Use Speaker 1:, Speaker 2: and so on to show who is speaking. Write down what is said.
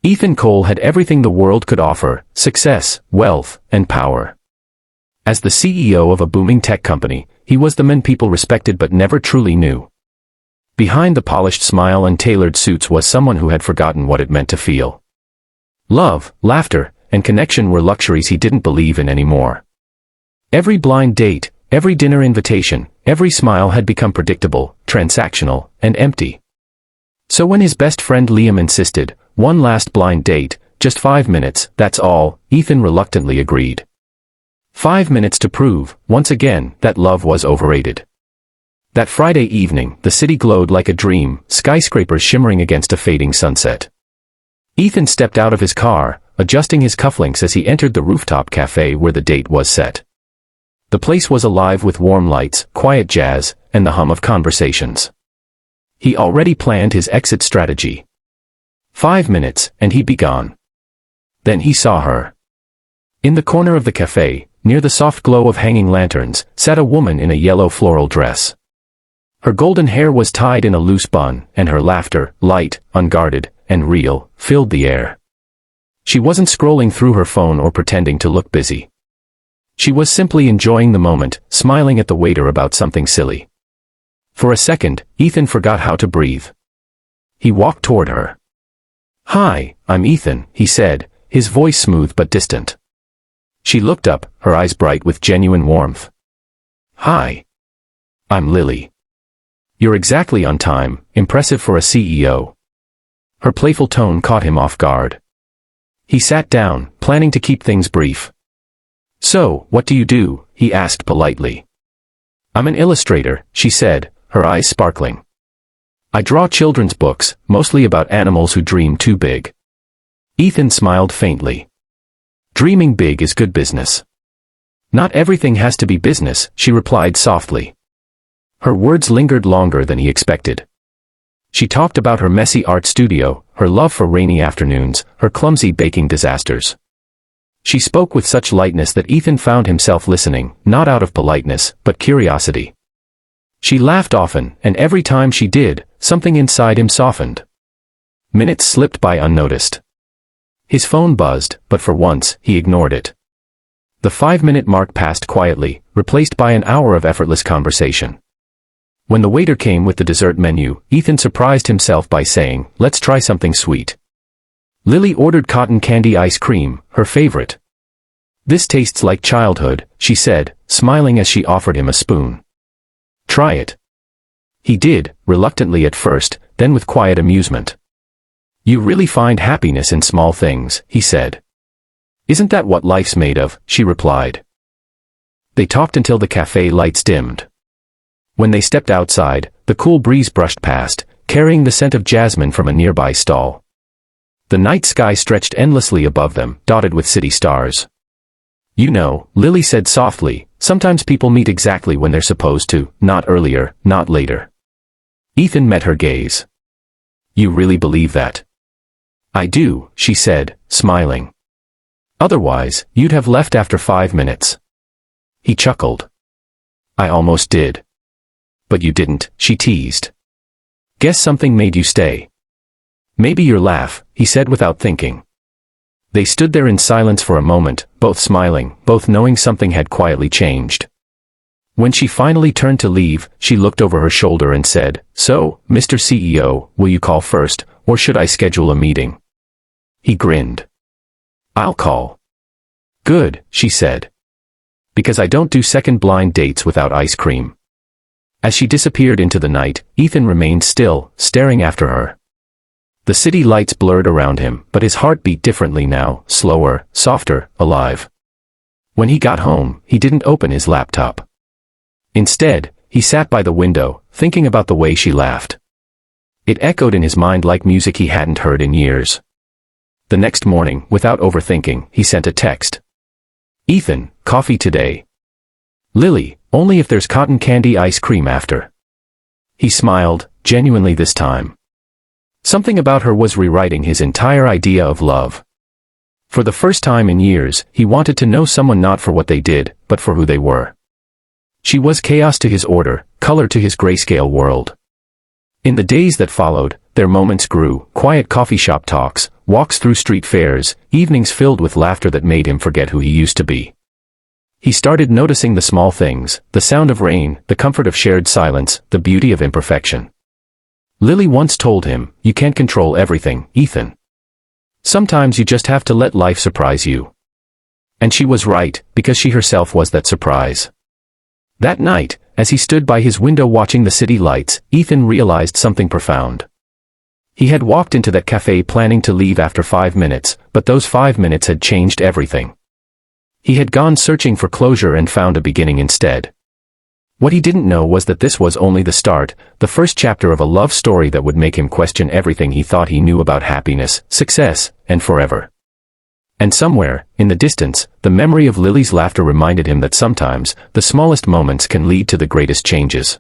Speaker 1: Ethan Cole had everything the world could offer: success, wealth, and power. As the CEO of a booming tech company, he was the man people respected but never truly knew. Behind the polished smile and tailored suits was someone who had forgotten what it meant to feel. Love, laughter, and connection were luxuries he didn't believe in anymore. Every blind date, every dinner invitation, every smile had become predictable, transactional, and empty. So when his best friend Liam insisted, "One last blind date, just 5 minutes, that's all," Ethan reluctantly agreed. 5 minutes to prove, once again, that love was overrated. That Friday evening, the city glowed like a dream, skyscrapers shimmering against a fading sunset. Ethan stepped out of his car, adjusting his cufflinks as he entered the rooftop cafe where the date was set. The place was alive with warm lights, quiet jazz, and the hum of conversations. He already planned his exit strategy. 5 minutes, and he'd be gone. Then he saw her. In the corner of the cafe, near the soft glow of hanging lanterns, sat a woman in a yellow floral dress. Her golden hair was tied in a loose bun, and her laughter, light, unguarded, and real, filled the air. She wasn't scrolling through her phone or pretending to look busy. She was simply enjoying the moment, smiling at the waiter about something silly. For a second, Ethan forgot how to breathe. He walked toward her. "Hi, I'm Ethan," he said, his voice smooth but distant. She looked up, her eyes bright with genuine warmth. "Hi. I'm Lily. You're exactly on time, impressive for a CEO." Her playful tone caught him off guard. He sat down, planning to keep things brief. "So, what do you do?" he asked politely. "I'm an illustrator," she said, her eyes sparkling. "I draw children's books, mostly about animals who dream too big." Ethan smiled faintly. "Dreaming big is good business." "Not everything has to be business," she replied softly. Her words lingered longer than he expected. She talked about her messy art studio, her love for rainy afternoons, her clumsy baking disasters. She spoke with such lightness that Ethan found himself listening, not out of politeness, but curiosity. She laughed often, and every time she did, something inside him softened. Minutes slipped by unnoticed. His phone buzzed, but for once, he ignored it. The 5-minute mark passed quietly, replaced by an hour of effortless conversation. When the waiter came with the dessert menu, Ethan surprised himself by saying, "Let's try something sweet." Lily ordered cotton candy ice cream, her favorite. "This tastes like childhood," she said, smiling as she offered him a spoon. "Try it." He did, reluctantly at first, then with quiet amusement. "You really find happiness in small things," he said. "Isn't that what life's made of?" she replied. They talked until the cafe lights dimmed. When they stepped outside, the cool breeze brushed past, carrying the scent of jasmine from a nearby stall. The night sky stretched endlessly above them, dotted with city stars. "You know," Lily said softly, "sometimes people meet exactly when they're supposed to, not earlier, not later." Ethan met her gaze. "You really believe that?" "I do," she said, smiling. "Otherwise, you'd have left after 5 minutes." He chuckled. "I almost did." "But you didn't," she teased. "Guess something made you stay." "Maybe your laugh," he said without thinking. They stood there in silence for a moment, both smiling, both knowing something had quietly changed. When she finally turned to leave, she looked over her shoulder and said, "So, Mr. CEO, will you call first, or should I schedule a meeting?" He grinned. "I'll call." "Good," she said. "Because I don't do second blind dates without ice cream." As she disappeared into the night, Ethan remained still, staring after her. The city lights blurred around him, but his heart beat differently now, slower, softer, alive. When he got home, he didn't open his laptop. Instead, he sat by the window, thinking about the way she laughed. It echoed in his mind like music he hadn't heard in years. The next morning, without overthinking, he sent a text. "Ethan, coffee today?" "Lily, only if there's cotton candy ice cream after." He smiled, genuinely this time. Something about her was rewriting his entire idea of love. For the first time in years, he wanted to know someone not for what they did, but for who they were. She was chaos to his order, color to his grayscale world. In the days that followed, their moments grew, quiet coffee shop talks, walks through street fairs, evenings filled with laughter that made him forget who he used to be. He started noticing the small things, the sound of rain, the comfort of shared silence, the beauty of imperfection. Lily once told him, "You can't control everything, Ethan. Sometimes you just have to let life surprise you." And she was right, because she herself was that surprise. That night, as he stood by his window watching the city lights, Ethan realized something profound. He had walked into that cafe planning to leave after 5 minutes, but those 5 minutes had changed everything. He had gone searching for closure and found a beginning instead. What he didn't know was that this was only the start, the first chapter of a love story that would make him question everything he thought he knew about happiness, success, and forever. And somewhere, in the distance, the memory of Lily's laughter reminded him that sometimes, the smallest moments can lead to the greatest changes.